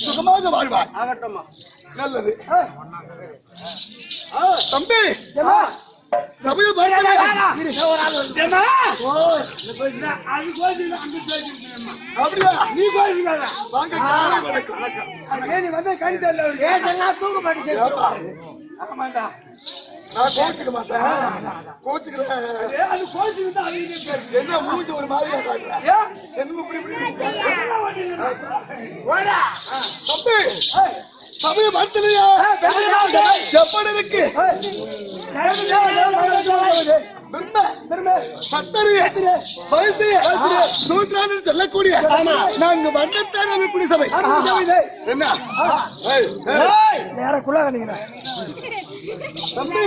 சுகமாக வாழ்வாய். நல்லது தம்பி. சபையை அப்படியா? நீ நான் கோச்சுக்க மாட்டேன். கோச்சுக்கிறேன். என்ன மூஞ்சி ஒரு மாதிரியா காட்டுறேன்? என்ன தம்பி சமய மரத்திலையா எப்படி இருக்கு? சொல்லக்கூடிய நாங்க வண்ணத்தார் அமைப்புடி சபை என்ன தம்பி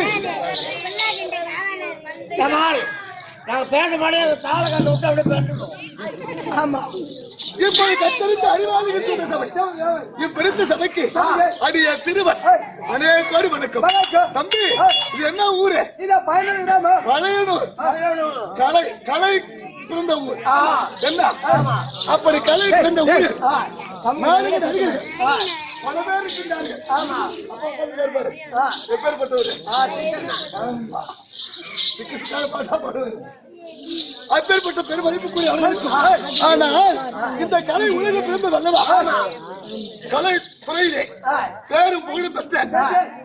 நாங்க பேச மாட்டேன். தாள கண்டு விட்டு அப்படியே பேசிட்டோம். ஆமா இப்படி கத்தறிந்த அறிவாளிகள் சபை இப்பிடித்த சபைக்கு அடிய சிறுவன் அநேக வணக்கம். தம்பி இது என்ன ஊரு? வளையனூர். கலை கலை பிறந்த ஊர் என்ன? அப்படி கலை பிறந்த ஊர் பல பேர் இருக்கின்றார்கள். எப்பேற்பட்டவர்? சிக்கு சிக்காக பாட்டா பாடுவார். அப்பேற்பட்ட பெருமதிப்புக்குரிய அவர்களுக்கும். ஆனால் இந்த கலை உலகம் பிறந்தது அல்லவா? கலை துறையிலே பேரும் புகழும் பெற்ற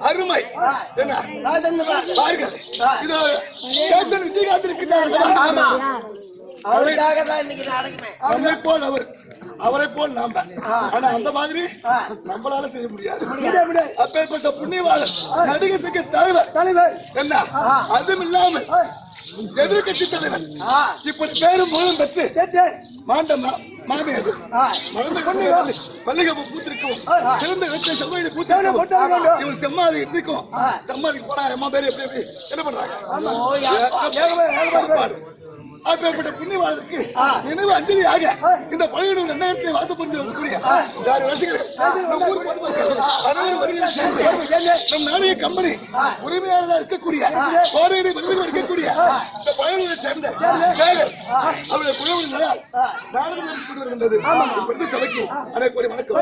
அருமை என்ன பாருங்கள், இதோ கேப்டன் விஜயகாந்த் இருக்கிறார். அவரை போல் அவர், அவரை போல் நாம. ஆனா அந்த மாதிரி நம்மளால செய்ய முடியாது. அப்பேற்பட்ட புண்ணியவாளர் நடிகர் சங்க தலைவர் என்ன, அதுவும் இல்லாமல் எதிர்கட்சி தலைவர், இப்படி பேரும் புகழும் பெற்று மாண்ட மாமியது மறந்து கொண்டு மல்லிகை பூத்திருக்கும், சிறந்த வீட்டை செவ்வாய் பூத்திருக்கும், இவன் செம்மாதி இருக்கும். செம்மாதிக்கு போனா அம்மா பேரு எப்படி எப்படி என்ன பண்றாங்க? அப்பேற்பட்ட புண்ணியவாளருக்கு நினைவு அஞ்சலியாக இந்த பழையனூர் எண்ணத்தை வாசப்பட்டு வரக்கூடிய ரசிகர்கள், நம் ஊர் பொதுமக்கள் அனைவரும் வருகிற நம் நாணய கம்பெனி உரிமையாளராக இருக்கக்கூடிய கோடையடி விருதுகள் இருக்கக்கூடிய இந்த பழையனூரை சேர்ந்த சேகர் அவருடைய குழுவினரால் நாடகம் நடத்தி வருகின்றது. இப்படி சபைக்கு அனைவரும் வணக்கம்.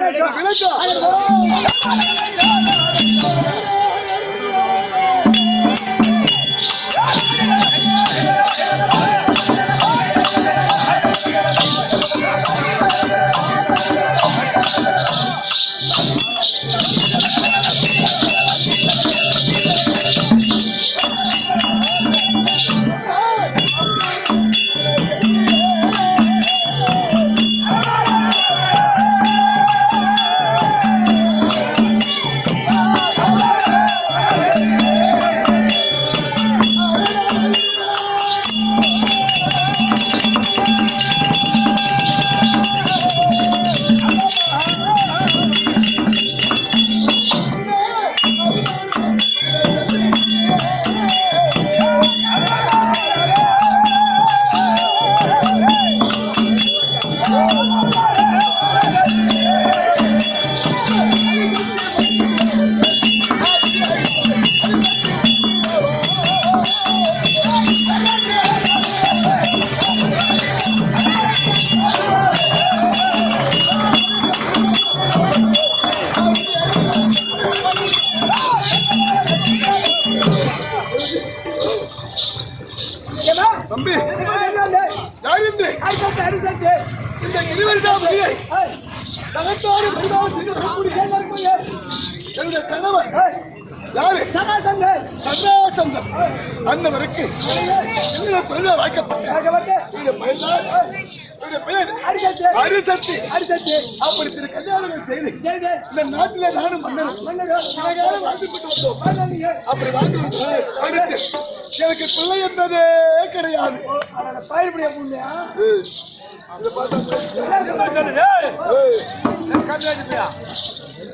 தம்பி இந்த இருவருடா வழியை தகத்தாறு என்னுடைய கணவன் யாரு? சந்தாசந்தன் அன்னவருக்கு என்ன தொழில வாய்க்கப்பட்ட பெயர் அரிசக்தி. அப்படி திரு கல்யாணங்கள் செய்து இந்த நாட்டில நானும் மன்னரும் வாழ்ந்துவிட்டு வந்தோம். அப்படி வாழ்ந்து அடுத்து எனக்கு பிள்ளை என்பதே கிடையாது.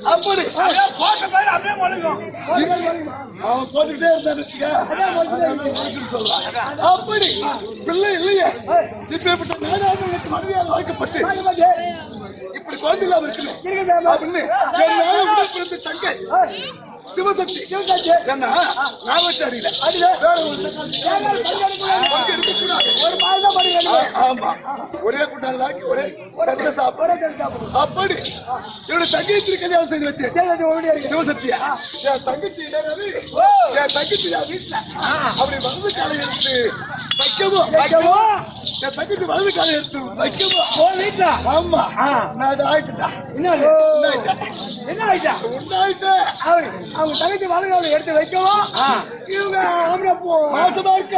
அப்படி அவன் போட்டுக்கிட்டே இருந்தான். அப்படி பிள்ளை இல்லையே, இப்பேற்பட்ட நாடாளுமன்ற மனைவியாக வாய்க்கப்பட்டு இப்படி குழந்தை இல்லாம இருக்கணும் அப்படின்னு உடற்பிறந்த தங்கை சிவசக்தி என்ன நாவச்சாரியில ஆமா ஒரே கூட்டாளி ஒரே அப்படி என்னோட தங்கச்சி கல்யாணம் செய்து வச்சு சிவசக்தியா என் தங்கச்சி என் தங்கச்சி வீட்டுல அப்படி வலது காலை எடுத்து வைக்கவும் என் தங்கச்சி வலது காலை எடுத்து வைக்கவும் வீட்டுல ஆமா நான் அதை ஆயிட்டுட்டா என்ன ஆயிட்டா உண்டாயிட்டேன். அவங்க தங்கச்சி வலது எடுத்து வைக்கவும் இவங்க அப்படியே மாசமா இருக்க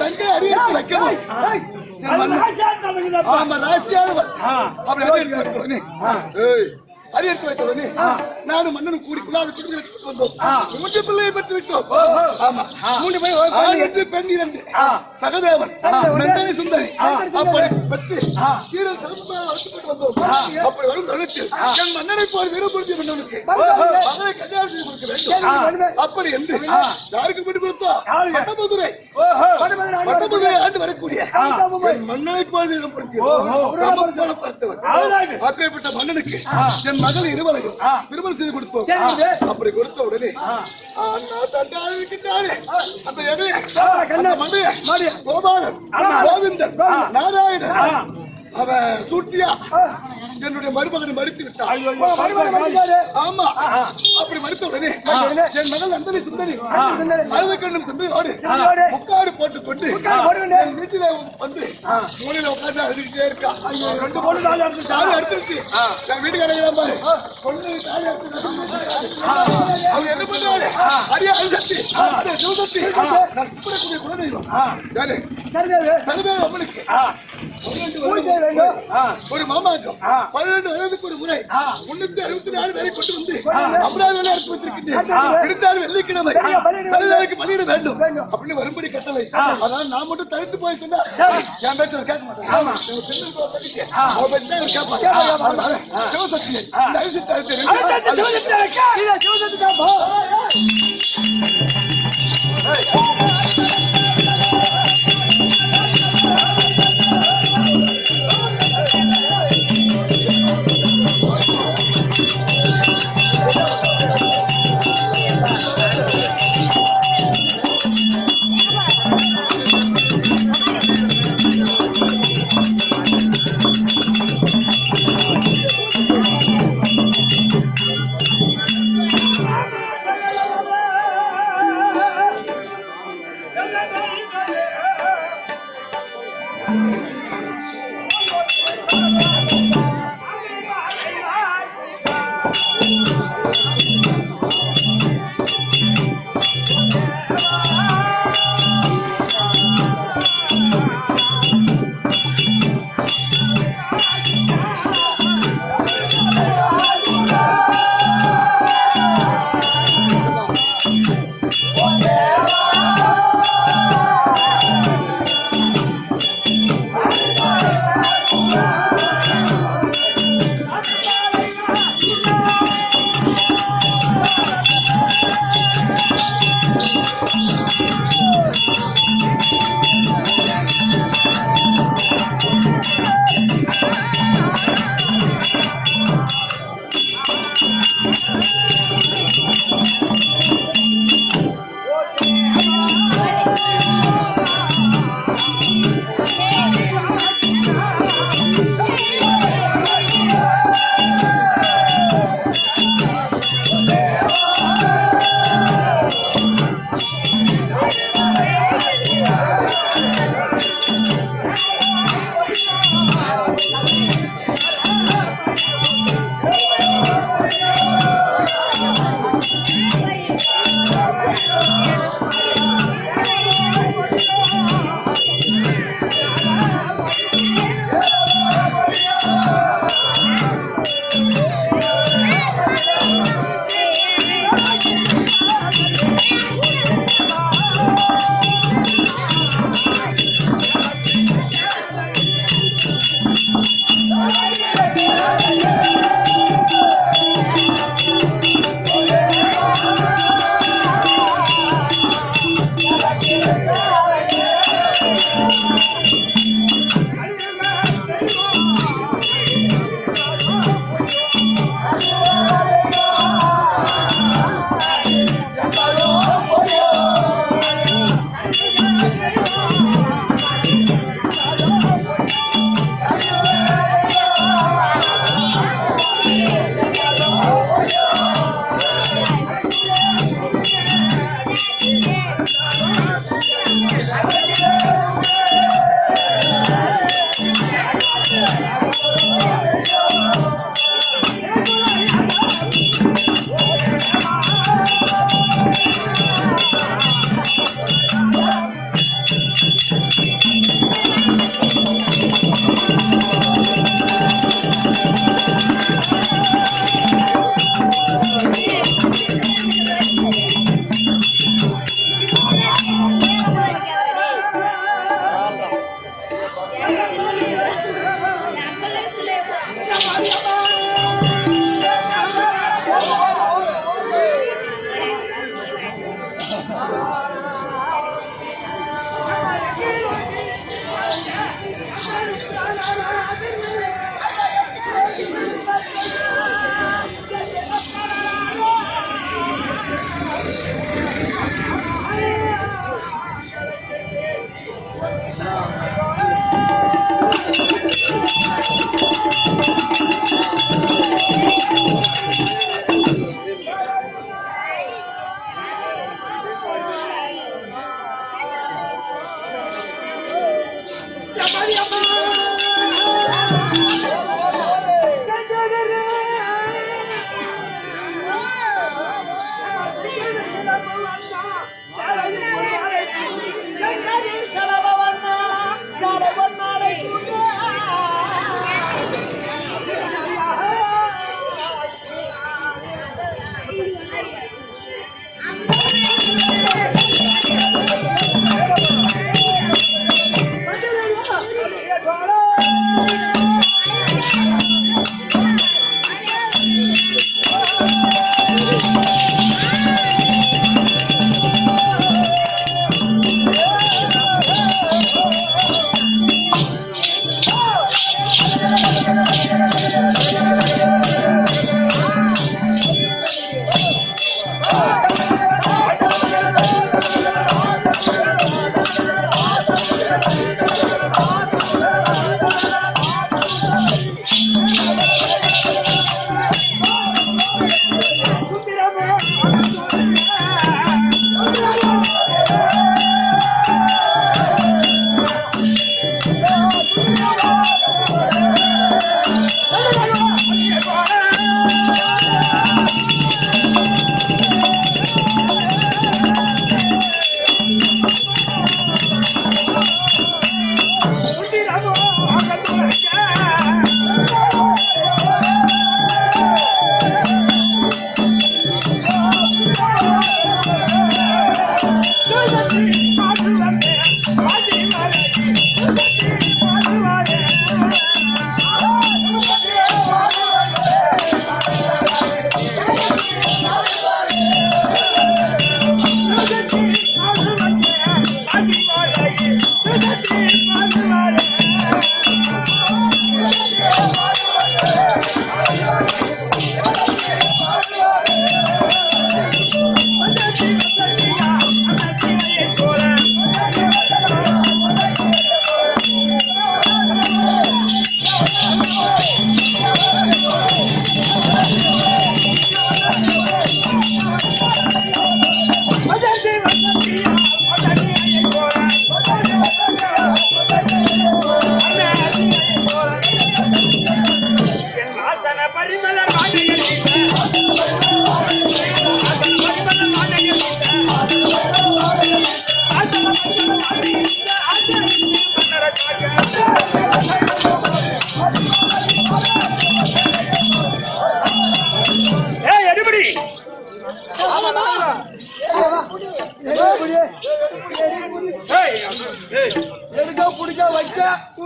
தங்கை அடி எடுத்து வைக்கவும் ஆமா ராசியானவள் அப்படி அடி எடுத்து வைத்த உடனே நானும் மன்னனும் கூடி குழாவை குடும்பத்துக்கு வந்தோம். 3 பிள்ளையை பெற்று விட்டோம். ஆமா 3 பேர் பெண் 2 சகதேவன் நந்தனி சுந்தரி அப்படி பெற்று சீரன் சிறப்பாக வளர்த்துட்டு வந்தோம். அப்படி வரும் தருணத்தில் என் மன்னனை போல் வீரபுரத்தி மன்னனுக்கு மகனை கல்யாணம் செய்து கொடுக்க வேண்டும். அப்படி என்று யாருக்கு பெண் கொடுத்தோம்? வட்டமதுரை ஆண்டு வரக்கூடிய என் மன்னனை போல் வீரபுரத்தி சமர்ப்பணப்படுத்தவர் அப்பேற்பட்ட மன்னனுக்கு என் மகள் இருவரையும் திருமணம் செய்து கொடுத்தோம். அப்படி கொடுத்த உடனே அந்த இடையே கோபாலன் கோவிந்தன் நாராயணன் அவன் சூழ்ச்சியா என்னுடைய மருமகனை மறுத்து விட்டார். மருமகனை மறுத்தாரு. ஆமா, அப்படி மறுத்த உடனே என் மகள் நந்தனி சுந்தரி அழுது கண்ணும் சுந்தரியோடு முக்காடு போட்டுக் கொண்டு என் வீட்டில வந்து மூலையில உட்கார்ந்து அழுதுகிட்டே இருக்கா. 2 பொண்ணு தாலி அறுத்துருச்சு. என் வீட்டுக்காரங்க பாரு பொண்ணு தாலி அவங்க என்ன பண்றாரு? அரிய அழுசக்தி, அதே சிவசக்தி, நான் கூப்பிடக்கூடிய குலதெய்வம் சரதேவ அம்மனுக்கு ஒரு மாமாக்கம் 12 வயதுக்கு ஒரு முறை 364 பேரை கொண்டு வந்து அபராதம் அறுத்து வைத்திருக்கின்றேன். இருந்தாலும் வெள்ளிக்கிழமை சரதேவிக்கு பலியிட வேண்டும் அப்படின்னு வரும்படி கட்டளை. அதான் நான் மட்டும் தடுத்து போய் சொன்னா என் பேச்ச கேட்க மாட்டேன். சிவசக்தியை இந்த அரிசி தடுத்து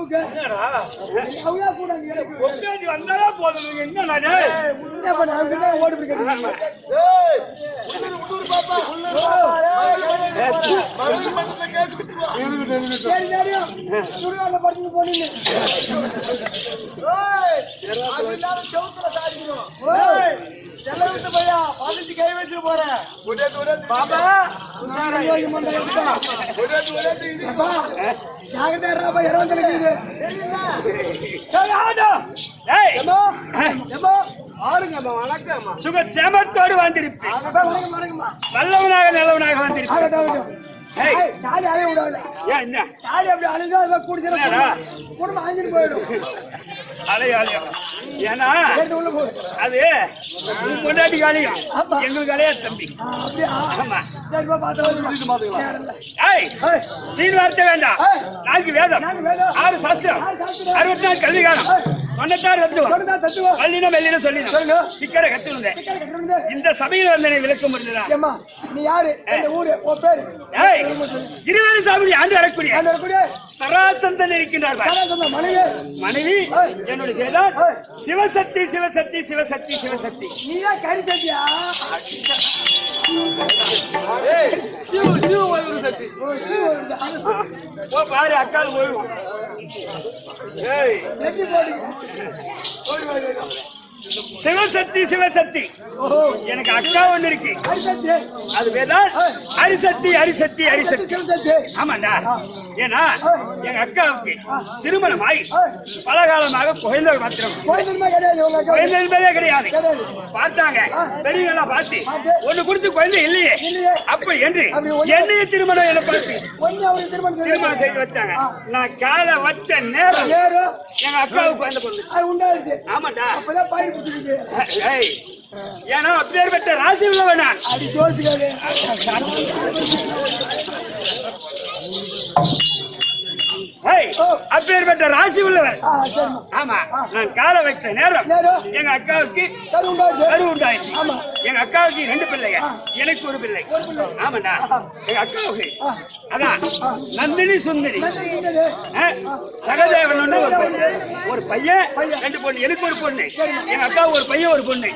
கூப்பிட்டு அவங்க கூட வந்தாலே போதும் என்ன ஓடி போய் சுடுகாட்டில் படுத்து போனீங்க செலவிட்டு பையா பாலிச்சு கை வச்சு போறேன் பாப்பா சுகச்சேமத்தோடு வந்திருப்பேன் நல்லவனாக நல்லவனாக வந்திருப்பேன் ஏன்னா அது பொண்டாட்டி காலியும் எங்களுக்கு அலையா தம்பி நீ வார்த்தை வேண்டாம் நான்கு வேதம் 6 சாஸ்திரம் 64 கல்வி காலம் 96 தத்துவம் வல்லினம் வெள்ளினம் சொல்லினோம் சிக்கர கத்துனேன் இந்த சபையில் வந்தனை விளக்கம் முடிஞ்சதா நீ யாரு ஊரு பேரு இருவேறு சாமி ஆண்டு வரக்கூடிய சராசந்தன் இருக்கின்றார்கள் மனைவி என்னுடைய பேதான் சிவசக்தி சிவசக்தி சிவசக்தி சிவசக்தி நீயா கறி சத்தியா பாரு அக்கால் போயிடும் சிவசக்தி சிவசக்தி எனக்கு அக்கா ஒண்ணு இருக்கு அது வேதான் அரிசக்தி அரிசக்தி அரிசக்தி ஆமாண்டா ஏன்னா எங்க அக்காவுக்கு திருமணம் ஆகி பல காலமாக குழந்தைகள் மாத்திரம் குழந்தைகளே கிடையாது பார்த்தாங்க பெரியவெல்லாம் பார்த்து ஒண்ணு கொடுத்து குழந்தை இல்லையே அப்ப என்று என்னைய திருமணம் என பார்த்து திருமணம் செய்து வச்சாங்க நான் காலை வச்ச நேரம் எங்க அக்காவுக்கு குழந்தை பொண்ணு ஆமாண்டா ஏன்னா அப்பேர் பெற்ற ராசி உள்ளவன் நான் அடி ஜோசிக்காரு அப்பேர் பெற்ற ராசி உள்ளவன் ஆமா நான் காலை வைத்த நேரம் எங்க அக்காவுக்கு கரு உண்டாயிடுச்சு எங்க அக்காவுக்கு 2 பிள்ளைங்க எனக்கு ஒரு பிள்ளை ஆமாண்டா எங்க அக்காவுக்கு அதான் நந்தினி சுந்தரி சகதேவன் ஒரு பையன் 2 பொண்ணு எனக்கு ஒரு பொண்ணு எங்க அக்காவுக்கு ஒரு பையன் ஒரு பொண்ணு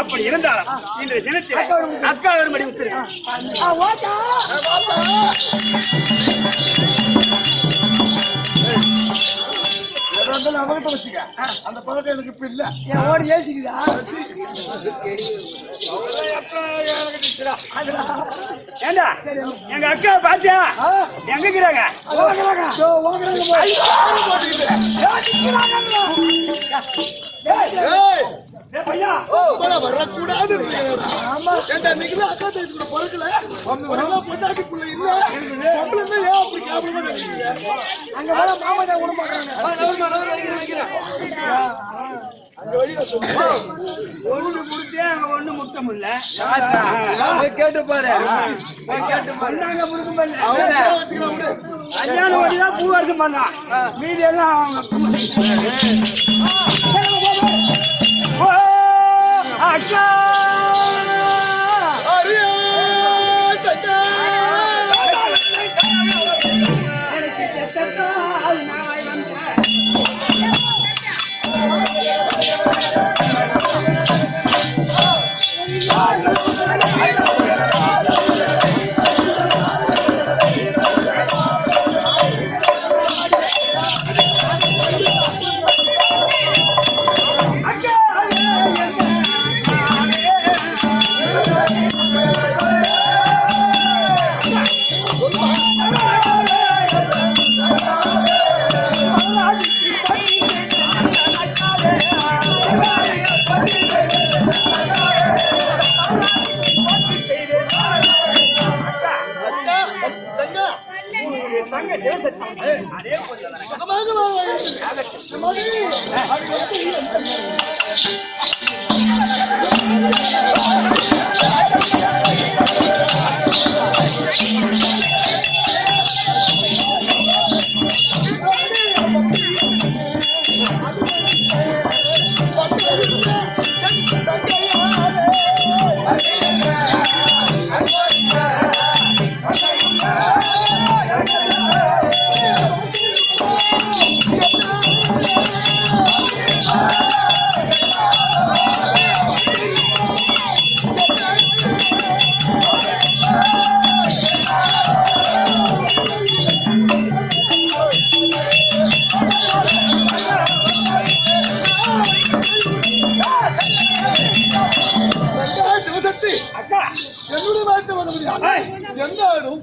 அப்படி இருந்தாலும் இன்றைய தினத்தில் அக்கா வரும்படி உத்தரவு அவங்கிட்ட வச்சுக்க அந்த பழக்கம் எனக்கு இப்ப இல்ல ஓடி ஏசிக்குதா ஏண்டா எங்க அக்கா பாத்தியா எங்க இருக்கிறாங்க வரக்கூடாது அக்கா தேய்ச்சி கூட பிறக்கல பொண்டாட்டிக்குள்ள இல்ல ஏன் அப்படி கேவலமா நினைக்கிறீங்க அங்க மாமா கூட ஒண்ணு முடிச்சே அங்க ஒண்ணு முட்ட முடியல கேட்டு பாரு கல்யாண வழிதான் பூ வரைக்கும் பண்ணலாம் மீதி எல்லாம் அக்கா எல்லாரும்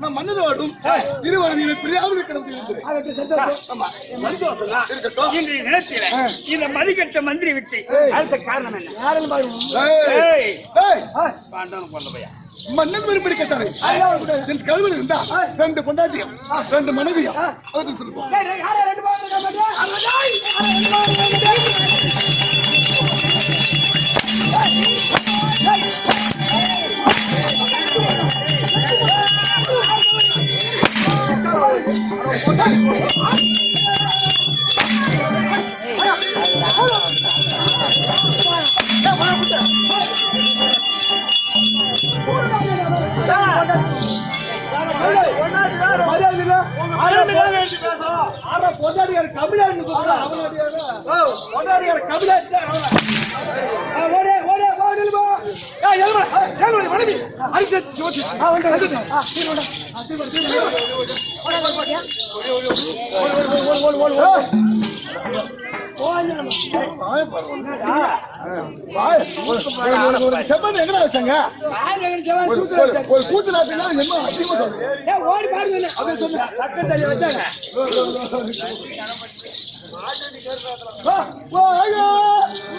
நம் மன்னரோடும் இருவரும் பிரியாமல் கிடந்து இருக்கிறேன். அவருக்கு சந்தோஷம். ஆமா, சந்தோஷம் தான். இருக்கட்டும். இன்றைய தினத்தில இந்த மதிக்கட்ட மந்திரி விட்டு அடுத்த காரணம் என்ன? யாரும் பாருங்க. ஏய், ஏய், பாண்டவன் கொல்ல பையா மன்னன் விரும்பி கேட்டாரு. என் கல்வன் இருந்தா 2 பொண்டாட்டியும் 2 மனைவியும் அதுக்கு சொல்லுவோம். யாரை 2 பாட்டு காமெடியா? செம்மன் எங்க வச்சாங்க? ஒரு கூத்துல என்ன அதிகமா சொல்றேன். ஓடி பாருங்க. அப்படியே சொல்லுங்க. சட்டத்தள்ளி வச்சாங்க.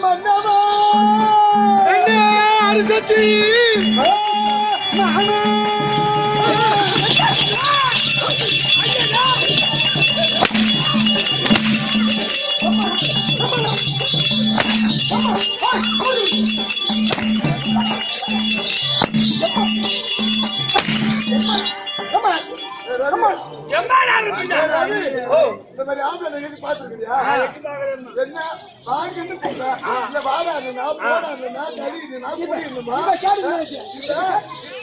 மன்னவா என்ன அரிசத்தி இந்த மாதிரி ஆம்பளை பாத்துருக்கியா? என்ன வாங்கன்னு சொல்ற? இல்ல வாடாதுன்னா போடாதுன்னா தடிதுன்னா புரியுமா?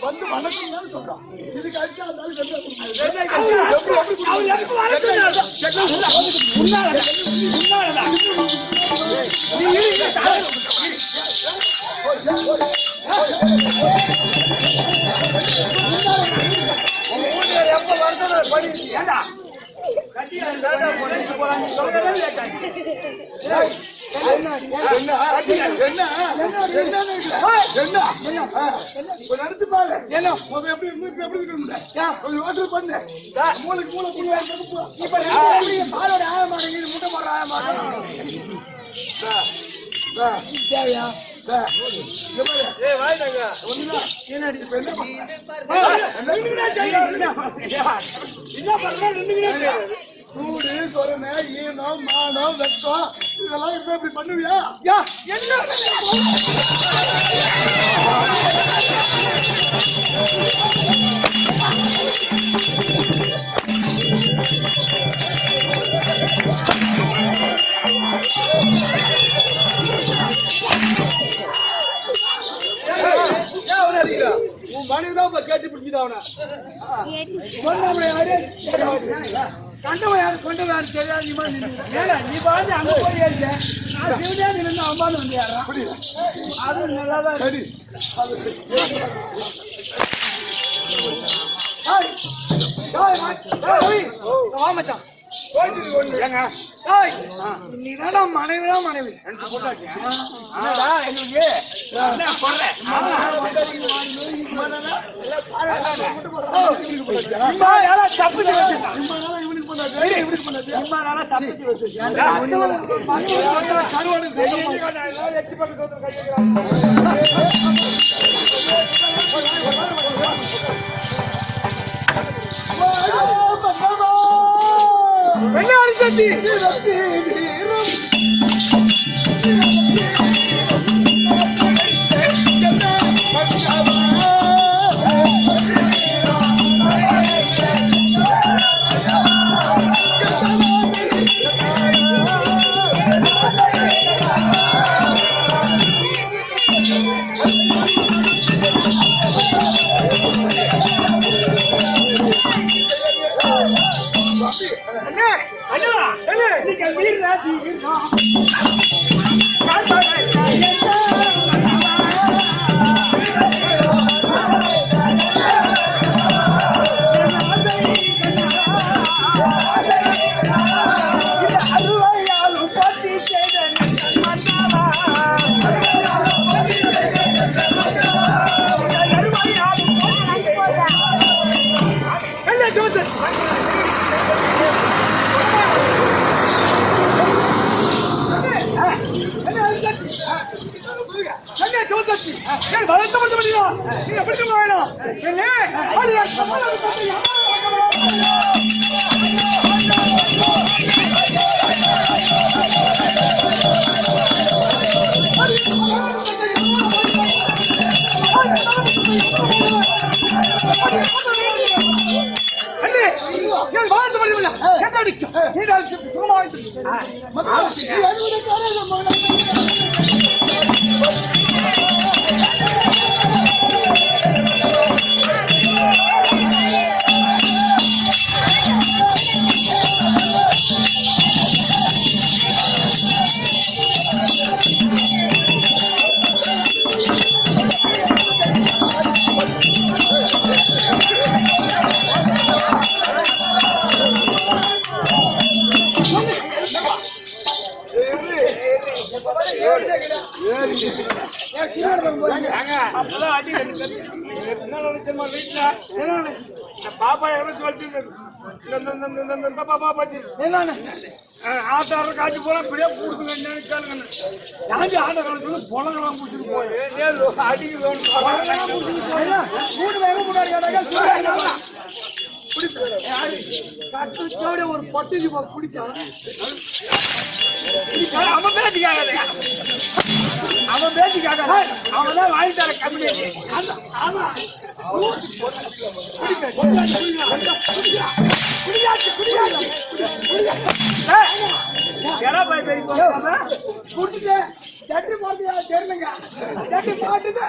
வந்து வணக்கம்னு சொல்றான். இதுக்கு அடிச்சா இருந்தாலும் எப்ப வருது ஏண்டா நினைச்சு பாரு. எப்படி யோசனை பண்ணு. மூளைக்கு மூளை பாலோட ஆயமான முட்டை போடுற ஆயமான தேவையா? சூடு சொரணை ஈனம் மானம் வெப்பம் இதெல்லாம் இருந்தா இப்படி பண்ணுவியா? என்ன மனைவிதான் கேட்டு பிடிச்சது அவனை கண்டவன் யாரு கொண்டவன் யாரு தெரியாது. நீ பாட்டு அங்க போய் நான் சிவனே நின்று அம்மான்னு வந்து யாரா அது நல்லாதான் சரி. மச்சான் நீதான் மனைவிதான் மனைவி வெள்ளாரி கண்ணே சிவசக்தி ஏன் வருத்தப்பட்டு விடுறா நீ எப்படி வேணும் என்ன அது அண்ணே ஏன் வருத்தப்பட்டு விடுறா என்ன அடிக்கு நீ சுகமாக அப்பதான் அடி வீட்டுல பாப்பா பாப்பா பாச்சு ஆட்டார காட்சி போல இப்படியே கொடுக்குங்க எனக்கு ஆட்ட காலத்துல பொலங்கெல்லாம் குடிச்சிட்டு போய் அடிக்க கட்டுச்சோட ஒரு பட்டுக்கு பிடிச்சா அவன் பேசிக்காக அவன் பேசிக்காக அவன் தான் வாங்கி தர கம்பெனி குடிச்சிட்டு சட்டி போட்டியா தெரியுங்க சட்டி பாட்டுது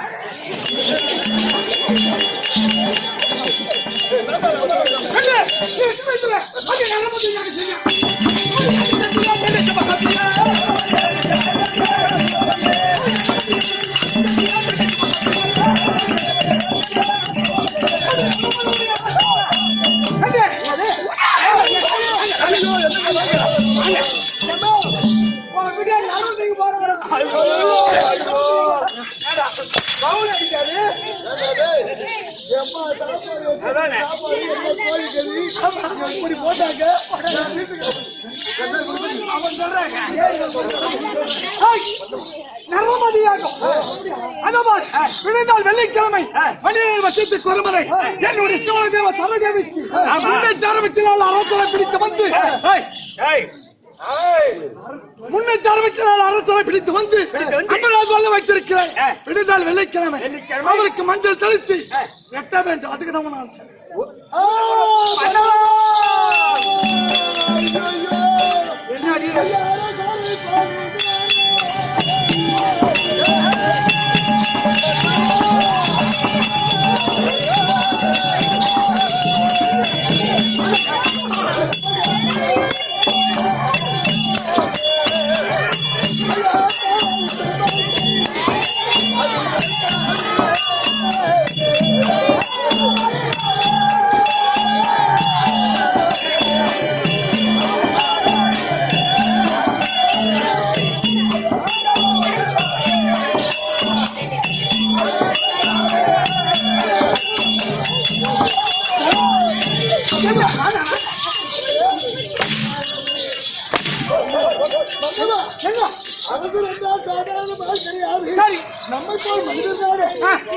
போட்டாங்க நர்மதியாகும் விழுந்தால் வெள்ளிக்கிழமை மனிதர்கள் வசித்து குறுமலை என்னுடைய சிவதேவ சரதேவிக்கு முன்னூத்தி அரசரை பிடித்து வந்து முன்னூத்தி 64 அரசரை பிடித்து வந்து அமராவதி வல்ல வைத்திருக்கிறேன். விழுந்தால் வெள்ளிக்கிழமை அவருக்கு மஞ்சள் தெளித்து வெட்ட வேண்டும். அதுக்கு தான் நான்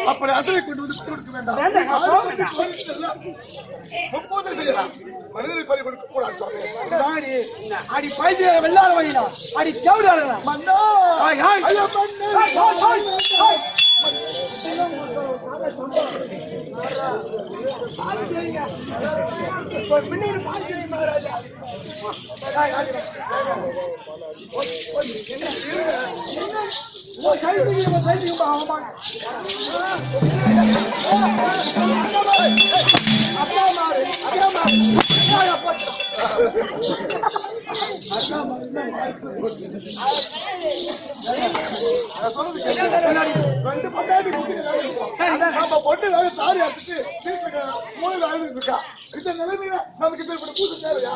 அப்படி அதனை கொண்டு வந்து கொடுக்க வேண்டாம். மனிதனை பலி கொடுக்க கூடாது. அடி பைத்திய வெள்ளார வைனா அடி செவிடாளா மன்னா ஐயோ பொண்ணு தாரி அடிச்சு மூணு இருக்கா. இந்த நிலைமையில நமக்கு பூசு தேவையா?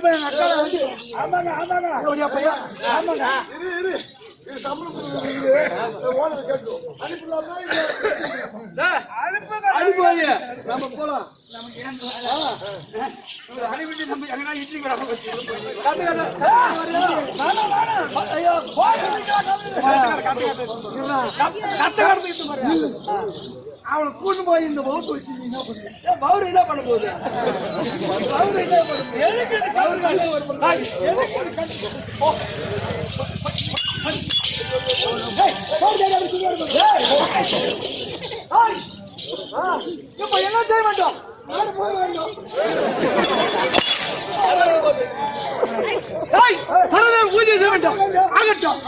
போய் எங்க அக்காவை வந்து ஆமாங்க ஆமாங்க எப்படியா பையா ஆமாங்க இரு இது சம்பளம் கொடுக்குறீங்க ஓனர் கேட்கும் அனுப்பலாமா அனுப்புவாங்க நம்ம போலாம் அனுப்பிட்டு நம்ம எங்கன்னா இட்லி கூட வச்சு ஐயோ அவனை கூட்டு போய் இந்த பவுத்து வச்சிருந்தீங்க பவுர் என்ன பண்ண போகுது பவுர் என்ன பண்ண போகுது எதுக்கு இது கவுரு இப்ப என்ன செய்ய வேண்டாம் போய் வேண்டாம் பூஜை செய்ய வேண்டாம் ஆகட்டும்